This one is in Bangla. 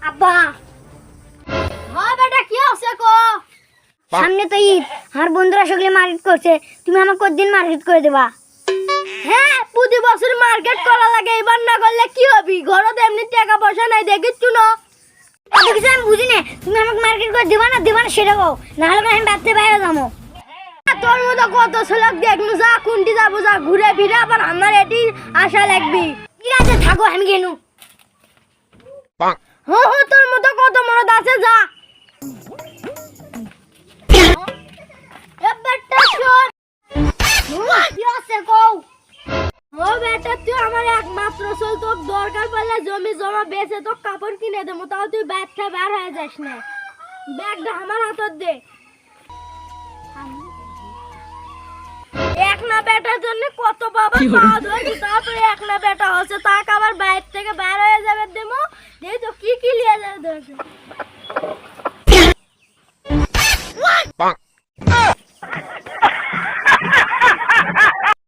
আব্বা হ্যাঁ বেটা কি আছে কো সামনে তো ঈদ আর বন্ধুরা সকলে মার্কেট করছে তুমি আমাকে কতদিন মার্কেট করে দেবা হ্যাঁ প্রতি বছর মার্কেট করা লাগে এবার না করলে কি হবে ঘরে এমনি টাকা পয়সা নাই দেখিচ্ছু না এত কিছু আমি বুঝি না তুমি আমাকে মার্কেট করে দেবা না সেটা কও না হলে আমি বাড়তে বাইরে যাবো তোর মতো কত ছেলেক দেখনু যা কোনটি যাবো যা ঘুরে ফিরে আবার আমার এটি আশা লাগবি ঠিক আছে থাকো আমি গেনু হো হো তোর মতো কত মরদ আছে যা বেটা শোন কি আছে কও ও বেটা তুই আমার একমাত্র চল তোর দরকার পড়লে জমি জমা বেচে তো কাপড় কিনে দেবো তাও তুই ব্যাগটা বের হয়ে যাস না ব্যাগটা আমার হাতত দে এক না বেটার জন্য কত বাবা খাওয়া ধরে তারপরে এক না বেটা হচ্ছে তাকে আবার বাইরে থেকে বের হয়ে যাবে দেবো দেখো কি লিয়ে যাবে